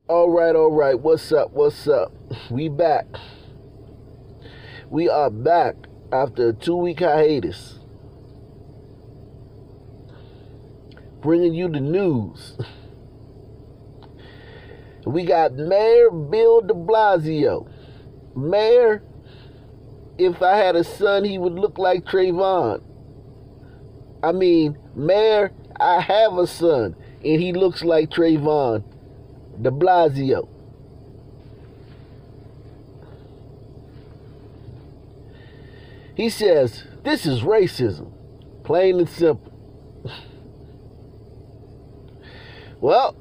All right. What's up? We back. We are back after a 2-week hiatus. Bringing you the news. We got Mayor Bill de Blasio. Mayor, if I had a son, he would look like Trayvon. I mean, Mayor, I have a son, and he looks like Trayvon de Blasio. He says, this is racism, plain and simple. Well,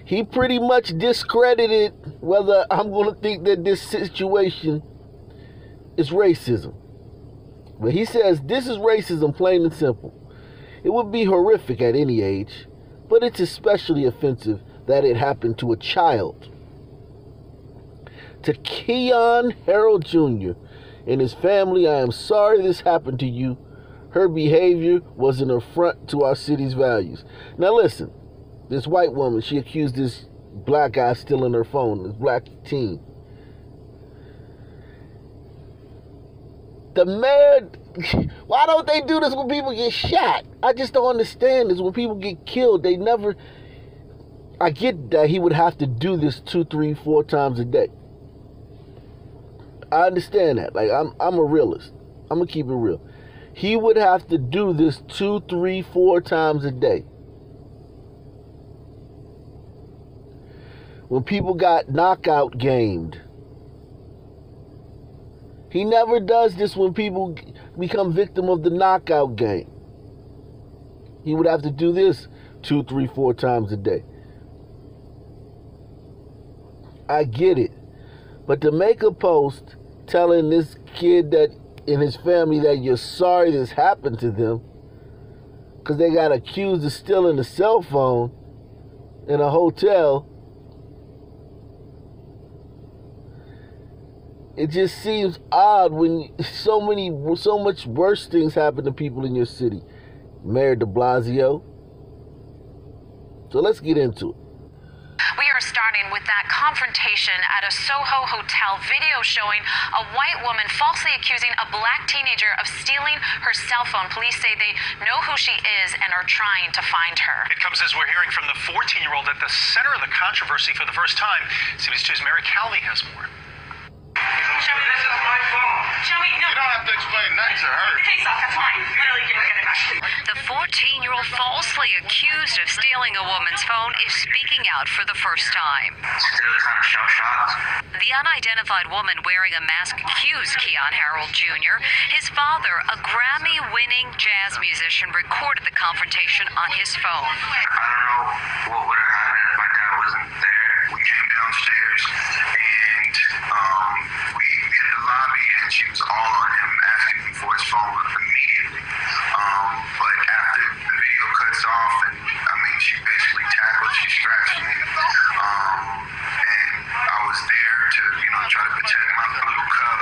he pretty much discredited whether I'm going to think that this situation is racism. But he says this is racism, plain and simple. It would be horrific at any age, but it's especially offensive that it happened to a child. To Keyon Harrold Jr. and his family, I am sorry this happened to you. Her behavior was an affront to our city's values. Now listen, this white woman, she accused this black guy of stealing her phone, this black teen. The mayor, why don't they do this when people get shot? I just don't understand this. When people get killed, they never, I get that he would have to do this 2, 3, 4 times a day. I understand that. Like, I'm a realist. I'm going to keep it real. He would have to do this 2, 3, 4 times a day. When people got knockout gamed. He never does this when people become victim of the knockout game. He would have to do this 2, 3, 4 times a day. I get it. But to make a post telling this kid that in his family that you're sorry this happened to them because they got accused of stealing a cell phone in a hotel, it just seems odd when so much worse things happen to people in your city. Mayor de Blasio. So let's get into it. We are starting with that confrontation at a Soho hotel, video showing a white woman falsely accusing a black teenager of stealing her cell phone. Police say they know who she is and are trying to find her. It comes as we're hearing from the 14-year-old at the center of the controversy for the first time. CBS 2's Mary Calvey has more. Show me this is my phone. Show me, no. You don't have to explain that to her. The case off, that's fine. Literally, get it back. The 14-year-old falsely accused of stealing a woman's phone is speaking out for the first time. Still kind of shell-shocked. The unidentified woman wearing a mask accused Keyon Harrold Jr. His father, a Grammy-winning jazz musician, recorded the confrontation on his phone. I don't know what would have happened if my dad wasn't there. We came downstairs and we hit the lobby and she was all on him asking him for his phone immediately. But after the video cuts off and she basically tackled, she scratched me. And I was there to, try to protect my little cub.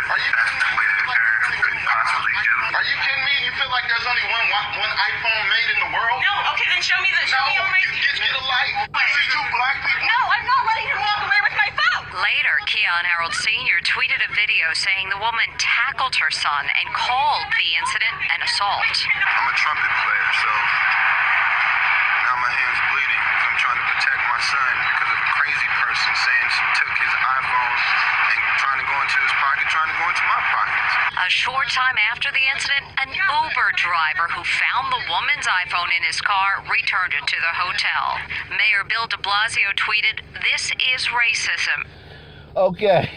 That's the way a parent could possibly do. Are you kidding me? You feel like there's only one iPhone made in the world? No, okay, then show me your Get a light. You see 2 black people? No, I'm not letting him walk away with my phone. Later, Keyon Harrold Sr. tweeted a video saying the woman tackled her son and called the incident an assault. I'm a trumpet player, so now my hand's bleeding because I'm trying to protect my son because of a crazy person saying she took his iPhone and trying to go into his pocket, trying to go into my pockets. A short time after the incident, an Uber driver who found the woman's iPhone in his car returned it to the hotel. Mayor Bill de Blasio tweeted, "This is racism." Okay.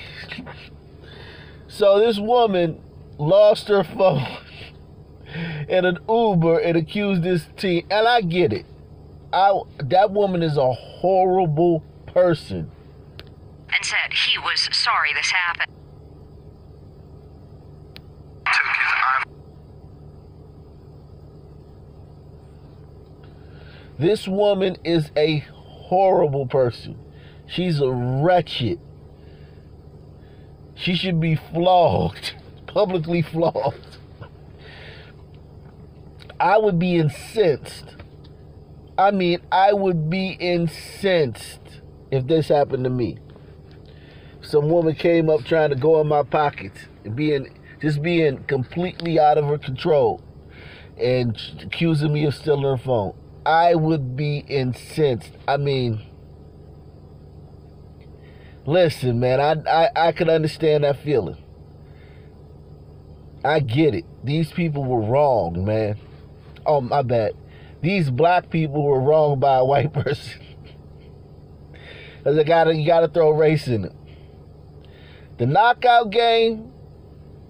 So this woman lost her phone in an Uber and accused this teen. And I get it. That woman is a horrible person. And said he was sorry this happened. Took his iPhone. This woman is a horrible person. She's a wretched. She should be flogged, publicly flogged. I would be incensed I mean, I would be incensed if this happened to me. Some woman came up trying to go in my pockets and being completely out of her control and accusing me of stealing her phone. I would be incensed. I mean, listen, man, I could understand that feeling. I get it. These people were wrong, man. Oh, my bad. These black people were wronged by a white person. Cause you gotta throw race in it. The knockout game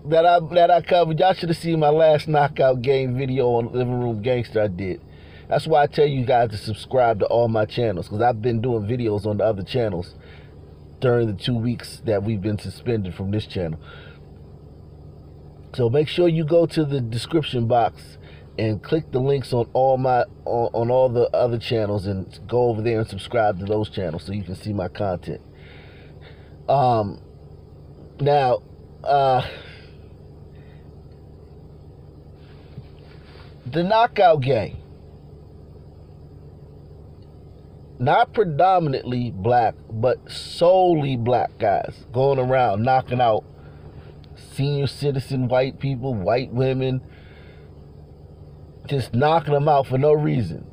that I covered, y'all should have seen my last knockout game video on Living Room Gangster I did. That's why I tell you guys to subscribe to all my channels, because I've been doing videos on the other channels during the 2 weeks that we've been suspended from this channel. So make sure you go to the description box and click the links on all the other channels and go over there and subscribe to those channels so you can see my content. Now, the knockout game, not predominantly black, but solely black guys going around knocking out senior citizen white people, white women, just knocking them out for no reason.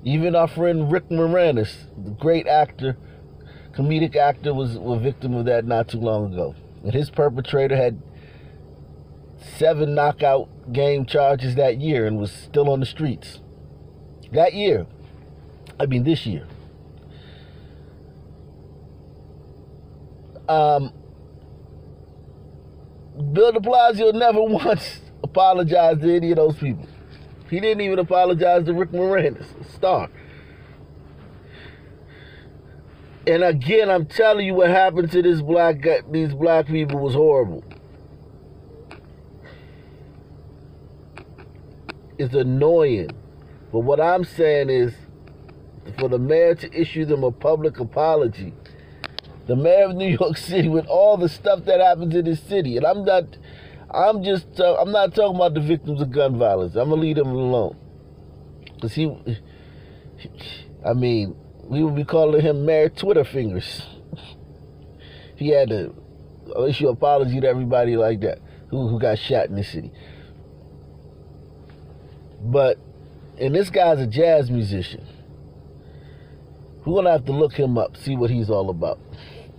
Even our friend Rick Moranis, the great actor, comedic actor, was a victim of that not too long ago. And his perpetrator had 7 knockout game charges that year and was still on the streets. That year. I mean, this year. Bill de Blasio never once apologized to any of those people. He didn't even apologize to Rick Moranis, star. And again, I'm telling you, what happened to these black people was horrible. It's annoying. But what I'm saying is, for the mayor to issue them a public apology, the mayor of New York City, with all the stuff that happens in this city, and I'm not talking about the victims of gun violence. I'm gonna leave them alone, because I mean, we would be calling him Mayor Twitter Fingers. He had to issue an apology to everybody like that who got shot in this city. And this guy's a jazz musician. We're gonna have to look him up, see what he's all about,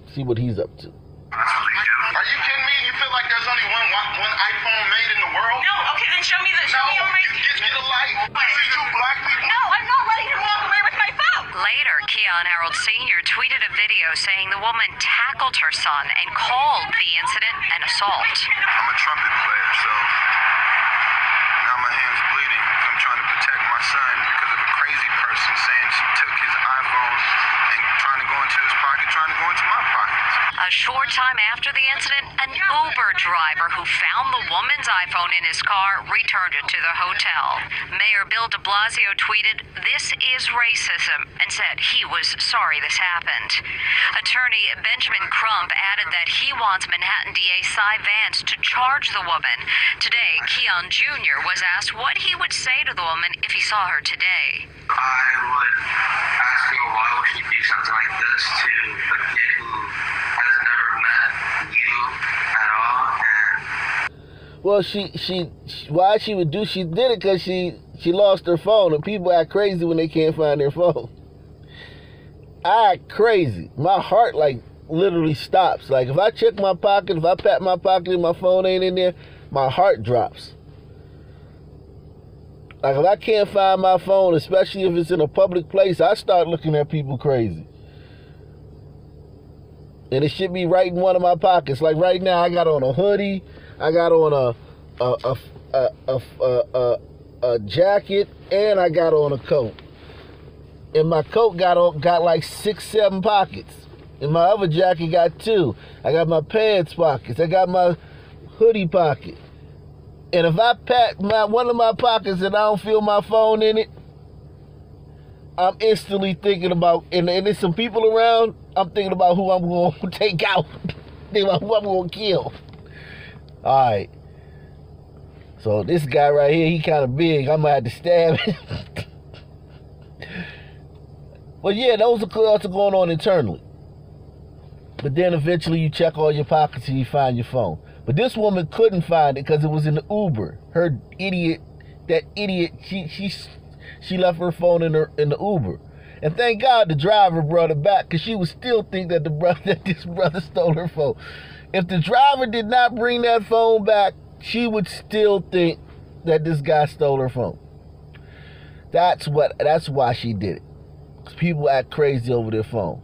see what he's up to. Are you kidding me? You feel like there's only one iPhone made in the world? No, okay, then show me the Get a light. You see 2 black people? No, I'm not letting him walk away with my phone. Later, Keon Harold Sr. tweeted a video saying the woman tackled her son and called the incident an assault. I'm a trumpet player, so now my hand's bleeding because I'm trying to protect my son because of a crazy person saying she took his iPhone and trying to go into his pocket, trying to go into my pockets. A short time after the incident, an Uber driver who found the woman's iPhone in his car returned it to the hotel. Mayor Bill de Blasio tweeted, "This is racism," and said he was sorry this happened. Attorney Benjamin Crump added that he wants Manhattan DA Cy Vance to charge the woman. Today, Keon Jr. was asked what he would say to the woman if he saw her today. I would ask her, why would she do something like this to a kid who has never met you at all? And Well, why she would do, she did it because she lost her phone, and people act crazy when they can't find their phone. I act crazy. My heart, like, literally stops. Like, if I check my pocket, if I pat my pocket and my phone ain't in there, my heart drops. Like, if I can't find my phone, especially if it's in a public place, I start looking at people crazy. And it should be right in one of my pockets. Like right now, I got on a hoodie, I got on a jacket, and I got on a coat. And my coat got like 6, 7 pockets. And my other jacket got 2. I got my pants pockets. I got my hoodie pocket. And if I pat one of my pockets and I don't feel my phone in it, I'm instantly thinking about, and there's some people around, I'm thinking about who I'm going to take out. Thinking about who I'm going to kill. All right. So this guy right here, he kind of big. I'm going to have to stab him. Well, yeah, those are also going on internally. But then eventually you check all your pockets and you find your phone. But this woman couldn't find it because it was in the Uber. That idiot, she left her phone in the Uber. And thank God the driver brought it back, because she would still think that this brother stole her phone. If the driver did not bring that phone back, she would still think that this guy stole her phone. That's why she did it. Because people act crazy over their phone.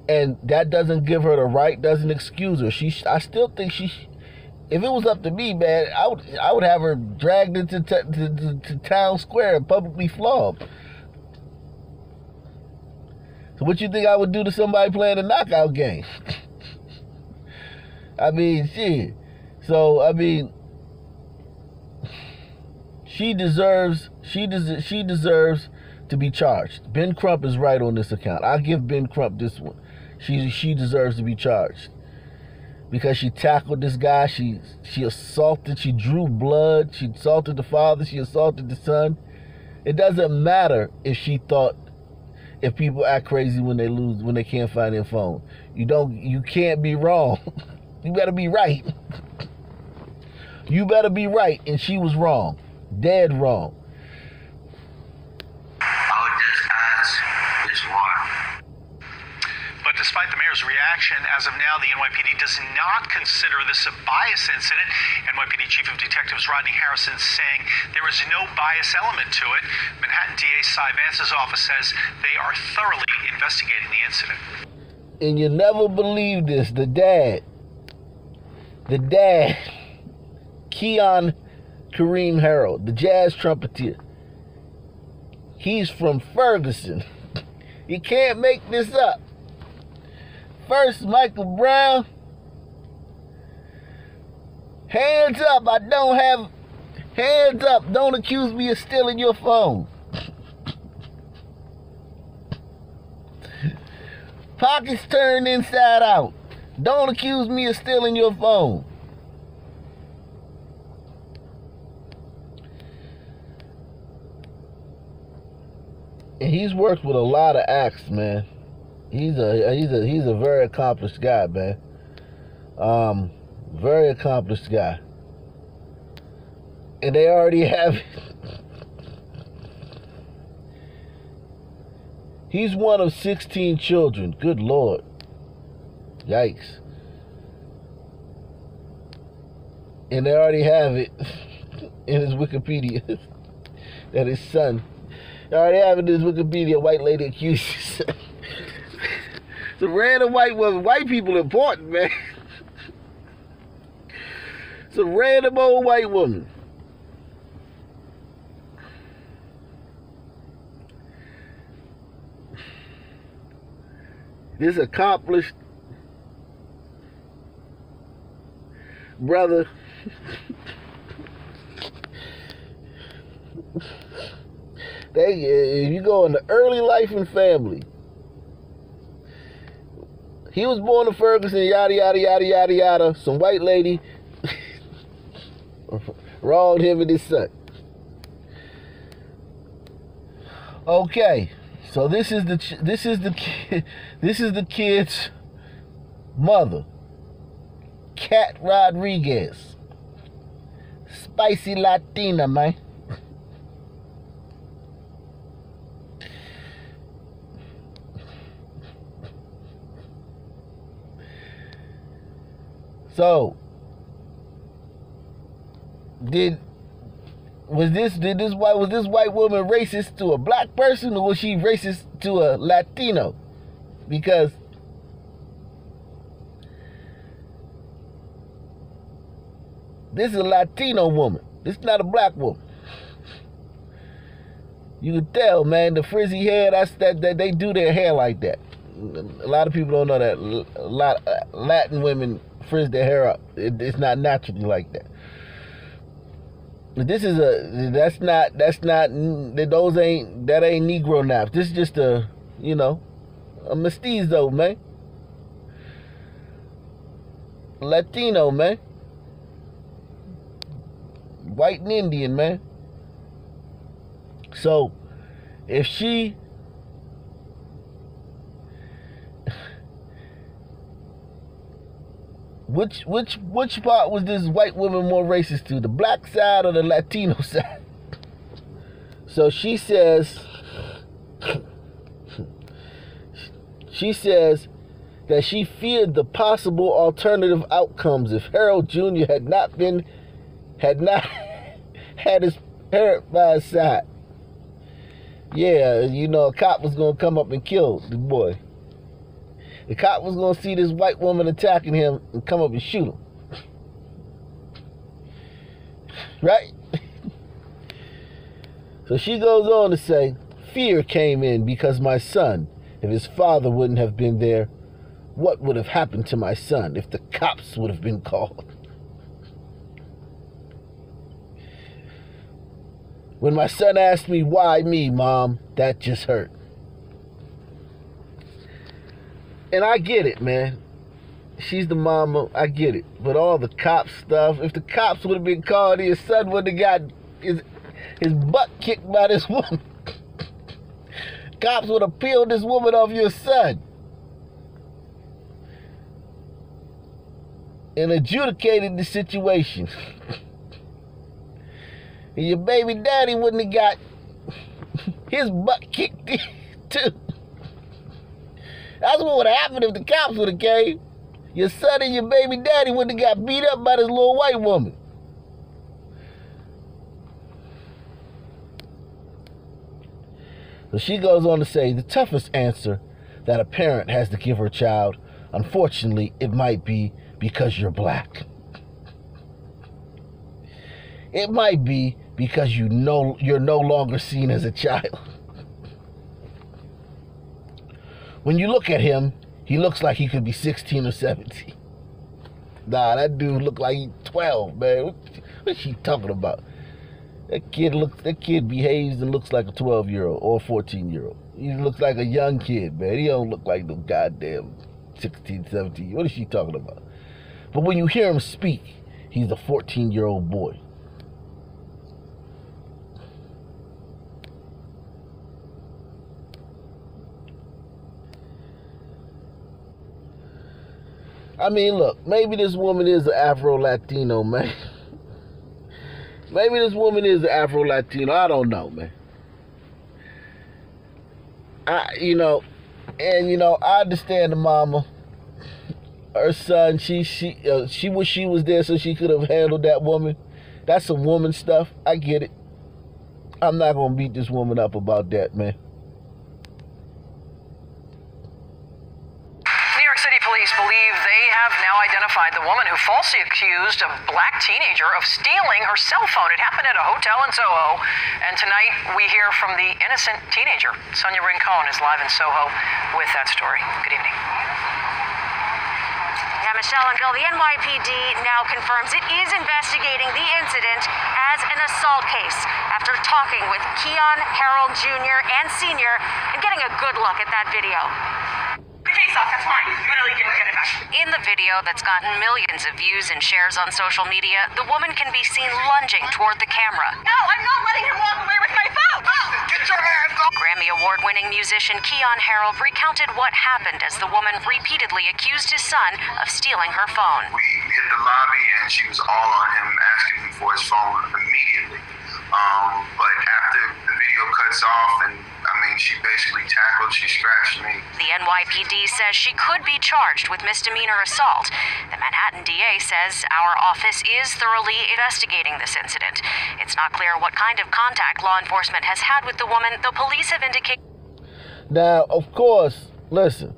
And that doesn't give her the right, doesn't excuse her. I still think if it was up to me, man, I would have her dragged into to town square and publicly flogged. So what you think I would do to somebody playing a knockout game? I mean, shit. So, I mean, she deserves to be charged. Ben Crump is right on this account. I'll give Ben Crump this one. She deserves to be charged. Because she tackled this guy, she assaulted, she drew blood, she assaulted the father, she assaulted the son. It doesn't matter if people act crazy when they can't find their phone. You can't be wrong. You better be right. You better be right, and she was wrong. Dead wrong. I would just ask this why. But despite the mayor's reaction, as of now, the NYPD does not consider this a bias incident. NYPD Chief of Detectives Rodney Harrison saying there is no bias element to it. Manhattan DA Cy Vance's office says they are thoroughly investigating the incident. And you never believe this, the dad, Keon Kareem Harold, the jazz trumpeter, he's from Ferguson. You can't make this up. First, Michael Brown, hands up, hands up, don't accuse me of stealing your phone. Pockets turned inside out, don't accuse me of stealing your phone. And he's worked with a lot of acts, man. He's a very accomplished guy, man. Very accomplished guy. And they already have it. He's one of 16 children. Good Lord. Yikes. And they already have it in his Wikipedia that his son. They already have it in his Wikipedia, white lady accuses. It's a random white woman. White people important, man. It's a random old white woman. This accomplished brother if you go into early life and family, he was born in Ferguson, yada, yada, yada, yada, yada. Some white lady wronged him and his son. Okay, so this is the kid's mother, Cat Rodriguez, spicy Latina, man. So, was this white woman racist to a black person, or was she racist to a Latino? Because this is a Latino woman. This is not a black woman. You can tell, man, the frizzy hair, that they do their hair like that. A lot of people don't know that. A lot Latin women frizz their hair up. It's not naturally like that. But that ain't Negro naps. This is just a mestizo, man. Latino, man. White and Indian, man. So, if she Which part was this white woman more racist to? The black side or the Latino side? So she says that she feared the possible alternative outcomes if Harold Jr. had not had his parent by his side. Yeah, you know, a cop was gonna come up and kill the boy. The cop was gonna see this white woman attacking him and come up and shoot him. Right? So she goes on to say, fear came in because my son, if his father wouldn't have been there, what would have happened to my son if the cops would have been called? When my son asked me, why me, Mom, that just hurt. And I get it, man. She's the mama, I get it. But all the cop stuff, if the cops would have been called, his son would have got his butt kicked by this woman. Cops would have peeled this woman off your son and adjudicated the situation. And your baby daddy wouldn't have got his butt kicked too. That's what would have happened if the cops would have came. Your son and your baby daddy wouldn't have got beat up by this little white woman. So she goes on to say, the toughest answer that a parent has to give her child, unfortunately, it might be because you're black. It might be because you're no longer seen as a child. When you look at him, he looks like he could be 16 or 17. Nah, that dude look like he's 12, man. What's she talking about? That kid behaves and looks like a 12-year-old or a 14-year-old. He looks like a young kid, man. He don't look like no goddamn 16, 17. What is she talking about? But when you hear him speak, he's a 14-year-old boy. I mean, look, maybe this woman is an Afro-Latino, man. Maybe this woman is an Afro-Latino. I don't know, man. I understand the mama. Her son, she wish she was there so she could have handled that woman. That's some woman stuff. I get it. I'm not going to beat this woman up about that, man. Police believe they have now identified the woman who falsely accused a black teenager of stealing her cell phone. It happened at a hotel in Soho, and tonight we hear from the innocent teenager. Sonia Rincon is live in Soho with that story. Good evening. Yeah, Michelle and Bill, the NYPD now confirms it is investigating the incident as an assault case after talking with Keon Harold Jr. and Sr. and getting a good look at that video. That's fine. Literally get it back. In the video that's gotten millions of views and shares on social media, the woman can be seen lunging toward the camera. No, I'm not letting him walk away with my phone. Get your hands off! Grammy Award-winning musician Keon Harold recounted what happened as the woman repeatedly accused his son of stealing her phone. We hit the lobby and she was all on him, asking him for his phone immediately. But after the video cuts off and she basically tackled, she scratched me. The NYPD says she could be charged with misdemeanor assault. The Manhattan DA says our office is thoroughly investigating this incident. It's not clear what kind of contact law enforcement has had with the woman, though police have indicated. Now, of course, listen.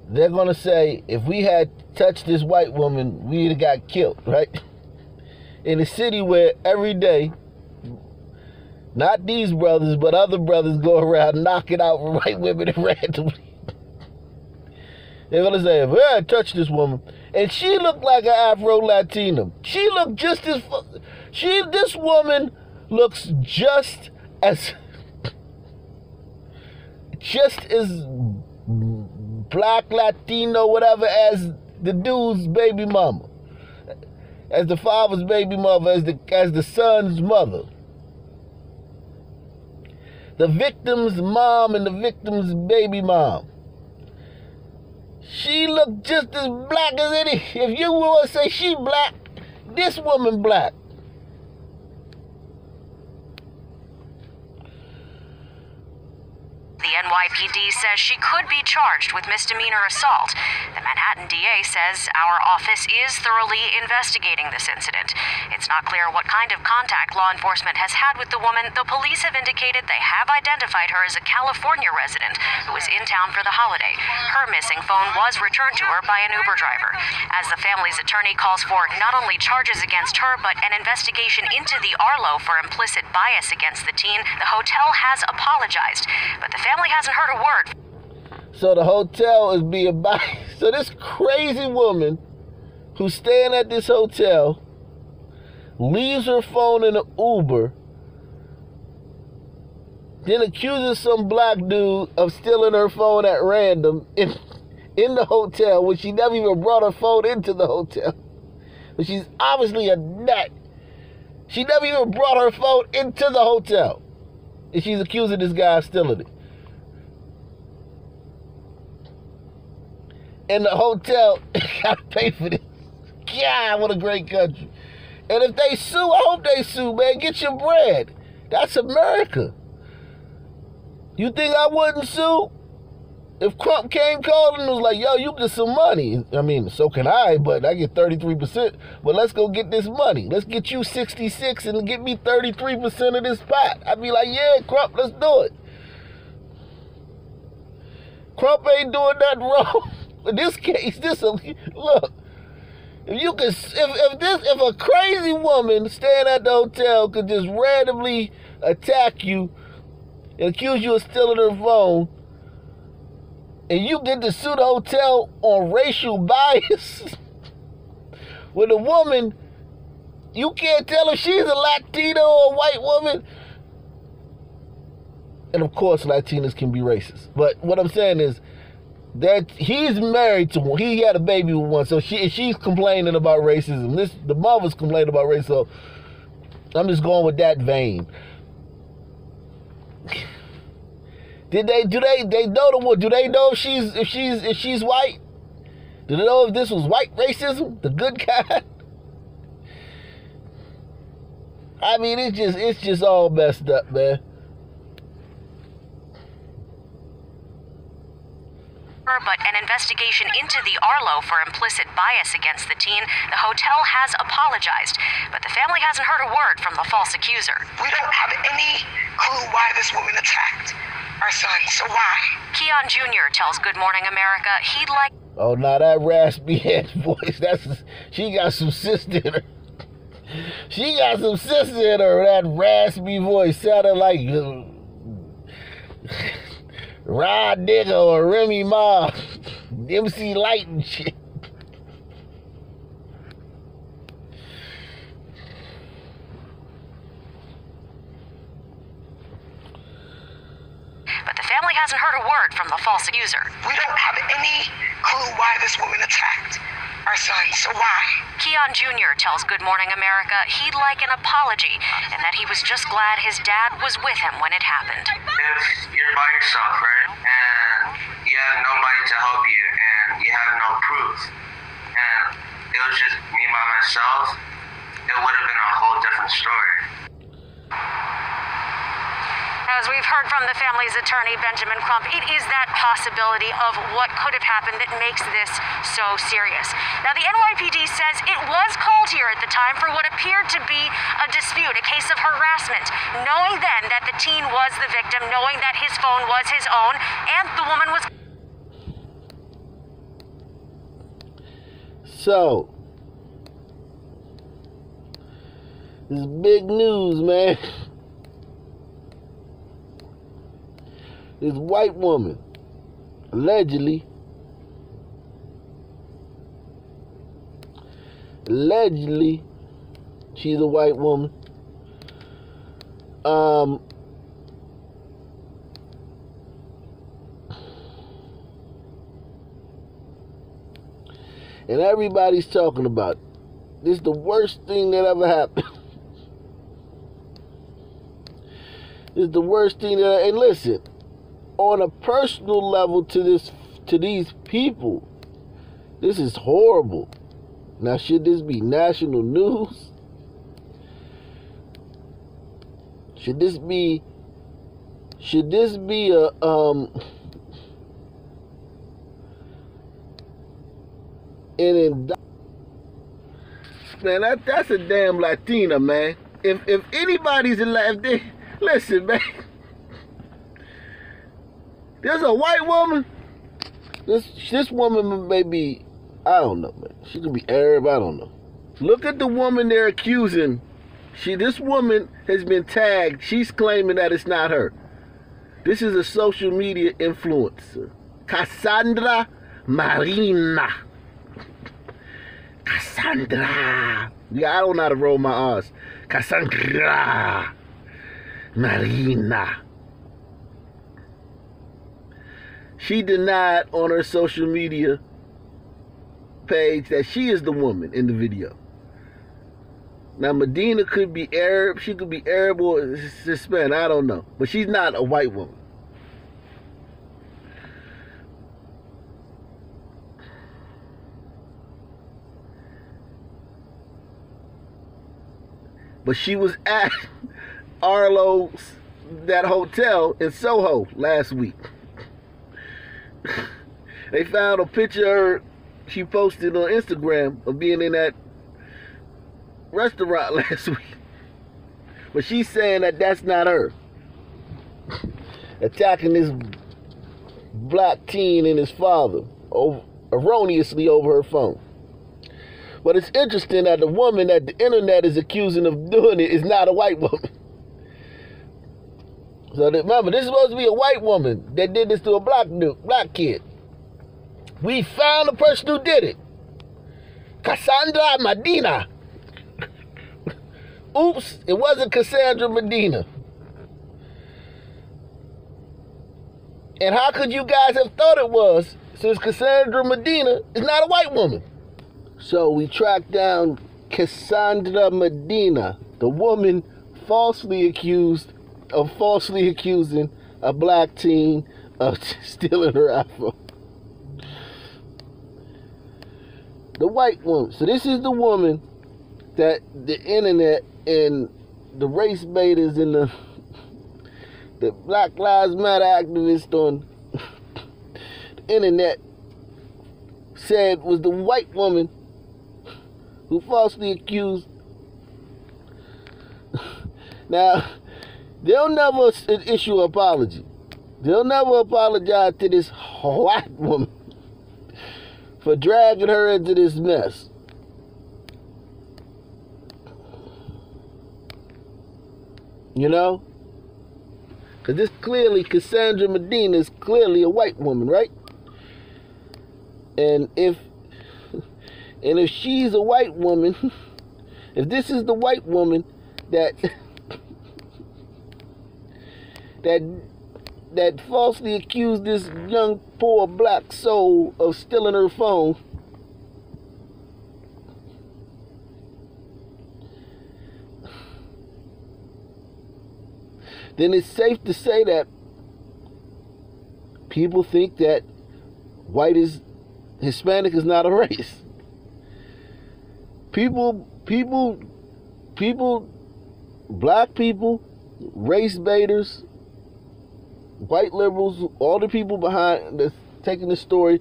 They're going to say, if we had touched this white woman, we'd have got killed, right? In a city where every day, not these brothers, but other brothers go around knocking out white women randomly. They're going to say, if I had touched this woman, and she looked like an Afro-Latina. She looked just as... This woman looks just as black, Latino, whatever, as the dude's baby mama. As the father's baby mother, as the son's mother. The victim's mom and the victim's baby mom. She looked just as black as any. If you want to say she black, this woman black. The NYPD says she could be charged with misdemeanor assault. The Manhattan DA says our office is thoroughly investigating this incident. It's not clear what kind of contact law enforcement has had with the woman, though police have indicated they have identified her as a California resident who was in town for the holiday. Her missing phone was returned to her by an Uber driver. As the family's attorney calls for not only charges against her, but an investigation into the Arlo for implicit bias against the teen, the hotel has apologized, but the family hasn't heard a word. So the hotel is being biased. So this crazy woman who's staying at this hotel leaves her phone in an Uber, then accuses some black dude of stealing her phone at random in the hotel when she never even brought her phone into the hotel. But she's obviously a nut. She never even brought her phone into the hotel. And she's accusing this guy of stealing it. And the hotel gotta pay for this. God, what a great country. And if they sue, I hope they sue, man. Get your bread. That's America. You think I wouldn't sue? If Crump came calling and was like, yo, you get some money. I mean, so can I, but I get 33%. But let's go get this money. Let's get you 66 and get me 33% of this pot. I'd be like, yeah, Crump, let's do it. Crump ain't doing nothing wrong. In this case, look, if you could, if a crazy woman staying at the hotel could just randomly attack you and accuse you of stealing her phone, and you get to sue the hotel on racial bias, with a woman, you can't tell if she's a Latino or a white woman. And of course, Latinas can be racist. But what I'm saying is, that he's married to one. He had a baby with one, so she's complaining about racism. The mother's complaining about racism. So I'm just going with that vein. Do they know the one? Do they know if she's white? Do they know if this was white racism, the good kind? I mean, it's just all messed up, man. But an investigation into the Arlo for implicit bias against the teen, the hotel has apologized, but the family hasn't heard a word from the false accuser. We don't have any clue why this woman attacked our son, so why? Keon Jr. tells Good Morning America he'd like... Oh, now that raspy ass voice, she got some sister in her. She got some sister in her, that raspy voice sounded like... Rod Digger or Remy Ma, MC Light and shit. But the family hasn't heard a word from the false accuser. We don't have any clue why this woman attacked our son, so why? Keon Jr. tells Good Morning America he'd like an apology and that he was just glad his dad was with him when it happened. If you're by yourself, right, and you have nobody to help you, and you have no proof, and it was just me by myself, it would have been a whole different story. As we've heard from the family's attorney, Benjamin Crump, it is that possibility of what could have happened that makes this so serious. Now, the NYPD says it was called here at the time for what appeared to be a dispute, a case of harassment, knowing then that the teen was the victim, knowing that his phone was his own, and the woman was... So, this is big news, man. This white woman, allegedly, she's a white woman, and everybody's talking about it. This is the worst thing that ever happened. This is the worst thing that, and listen, on a personal level to these people, This is horrible. Now, should this be national news? Should this be a man, that's a damn Latina, man. If anybody's in listen, man. There's a white woman. This woman may be, I don't know, man. She could be Arab, I don't know. Look at the woman they're accusing. This woman has been tagged. She's claiming that it's not her. This is a social media influencer. Cassandra Marina. Cassandra. Yeah, I don't know how to roll my R's. Cassandra Marina. She denied on her social media page that she is the woman in the video. Now, Medina could be Arab. She could be Arab or Hispanic. I don't know. But she's not a white woman. But she was at Arlo's, that hotel in Soho last week. They found a picture of her she posted on Instagram of being in that restaurant last week. But she's saying that that's not her. Attacking this black teen and his father erroneously over her phone. But it's interesting that the woman that the internet is accusing of doing it is not a white woman. So remember, this is supposed to be a white woman that did this to a black kid. We found the person who did it. Cassandra Medina. Oops, it wasn't Cassandra Medina. And how could you guys have thought it was, since Cassandra Medina is not a white woman? So we tracked down Cassandra Medina, the woman falsely accusing a black teen of stealing her iPhone. The white woman. So this is the woman that the internet and the race baiters and the Black Lives Matter activists on the internet said was the white woman who falsely accused. Now, they'll never issue an apology. They'll never apologize to this white woman for dragging her into this mess. You know? Because this clearly, Cassandra Medina is clearly a white woman, right? And if she's a white woman, if this is the white woman that falsely accused this young poor black soul of stealing her phone, then it's safe to say that people think that Hispanic is not a race. People, black people, race baiters, white liberals, all the people behind that's taking the story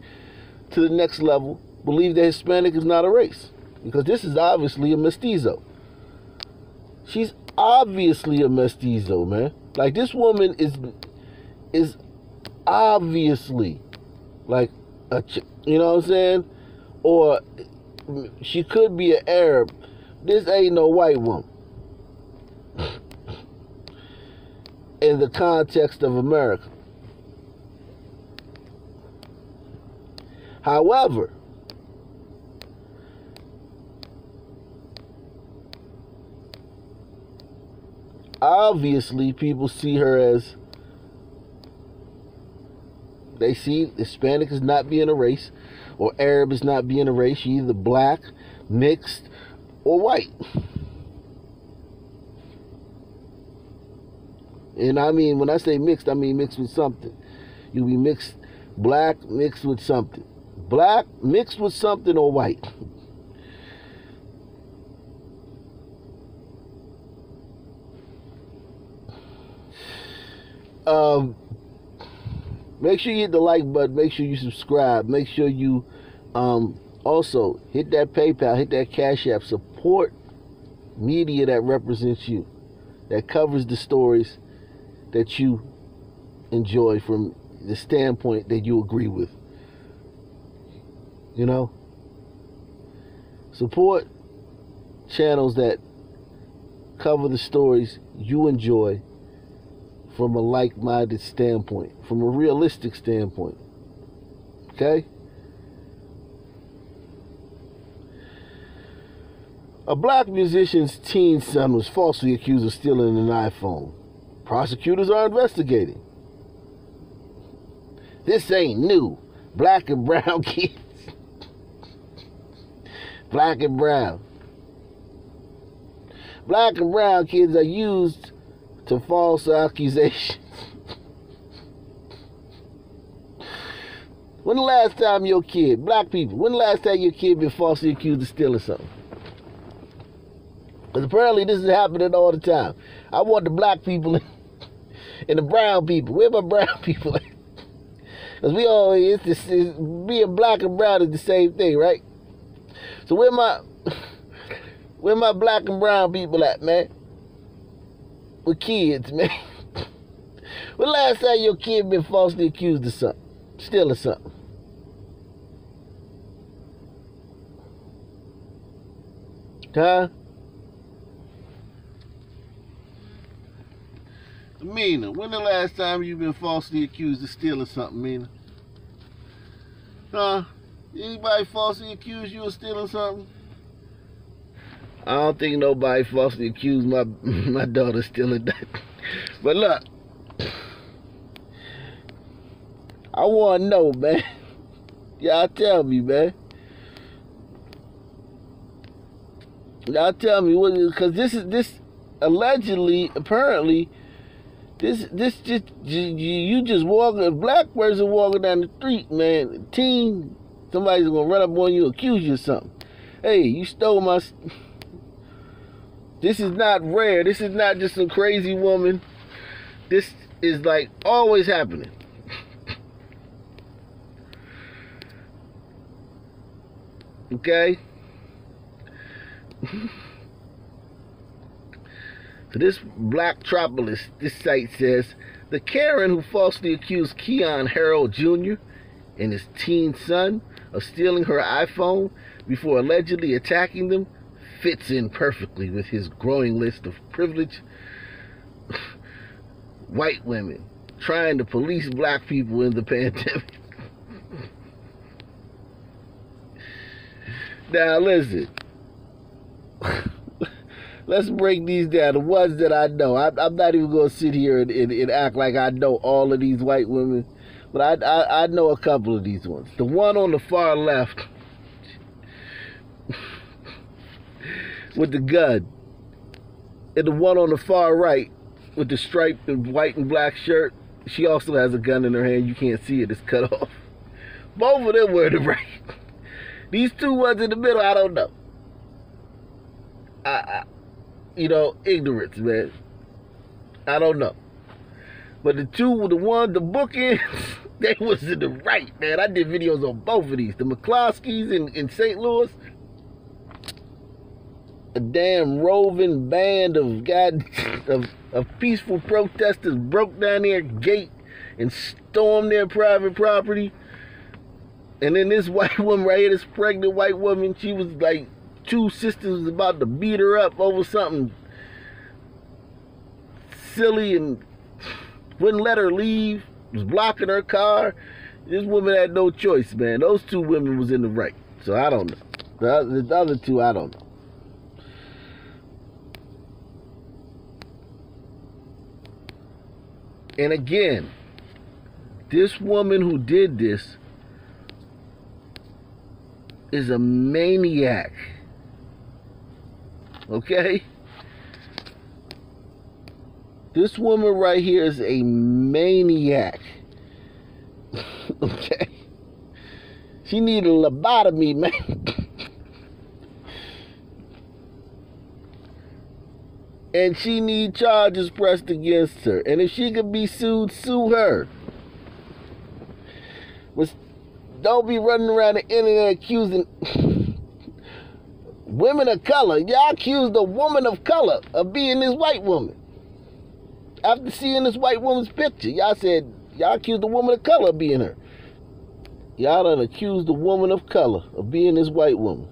to the next level believe that Hispanic is not a race. Because this is obviously a mestizo. She's obviously a mestizo, man. Like, this woman is obviously like you know what I'm saying? Or she could be an Arab. This ain't no white woman. In the context of America. However, obviously people see her as, they see Hispanic as not being a race, or Arab as not being a race. She's either black, mixed, or white. And I mean, when I say mixed, I mean mixed with something. You be mixed black, mixed with something. Black mixed with something or white. Make sure you hit the like button. Make sure you subscribe. Make sure you also hit that PayPal, hit that Cash App. Support media that represents you, that covers the stories that you enjoy from the standpoint that you agree with. You know? Support channels that cover the stories you enjoy from a like-minded standpoint, from a realistic standpoint. Okay? A black musician's teen son was falsely accused of stealing an iPhone. Prosecutors are investigating. This ain't new. Black and brown kids. Black and brown. Black and brown kids are used to false accusations. When the last time your kid, black people, when the last time your kid been falsely accused of stealing something? Because apparently this is happening all the time. I want the black people and the brown people. Where my brown people at? Because we all, being black and brown is the same thing, right? So where my black and brown people at, man? With kids, man. When last time your kid been falsely accused of something? Stealing something? Huh? Mina, when the last time you been falsely accused of stealing something, Mina? Huh? Anybody falsely accused you of stealing something? I don't think nobody falsely accused my daughter of stealing that. But look, I want to know, man. Y'all tell me, man. Y'all tell me what, because this allegedly, apparently, this just you just walking, a black person walking down the street, man. Teen, somebody's gonna run up on you, accuse you of something. Hey, you stole my. This is not rare. This is not just some crazy woman. This is like always happening. Okay? So this Blacktropolis, this site says, the Karen who falsely accused Keon Harold Jr. and his teen son of stealing her iPhone before allegedly attacking them fits in perfectly with his growing list of privileged white women trying to police black people in the pandemic. Now listen, let's break these down. The ones that I know, I'm not even going to sit here and act like I know all of these white women, but I know a couple of these ones. The one on the far left with the gun, and the one on the far right with the striped and white and black shirt, she also has a gun in her hand. You can't see it, it's cut off. Both of them were the right. These two ones in the middle, I don't know. You know, ignorance, man. I don't know. But the bookends, they was in the right, man. I did videos on both of these. The McCloskeys in St. Louis, a damn roving band of peaceful protesters broke down their gate and stormed their private property. And then this white woman right here, this pregnant white woman, she was like, two sisters was about to beat her up over something silly and wouldn't let her leave, was blocking her car. This woman had no choice, man. Those two women was in the right. So I don't know. The other two, I don't know. And again, this woman who did this is a maniac. Okay? This woman right here is a maniac. Okay? She need a lobotomy, man. And she need charges pressed against her. And if she could be sued, sue her. But don't be running around the internet accusing women of color. Y'all accused a woman of color of being this white woman. After seeing this white woman's picture, y'all said, y'all accused a woman of color of being her. Y'all done accused a woman of color of being this white woman.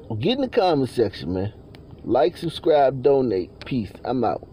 Well, get in the comment section, man. Like, subscribe, donate. Peace. I'm out.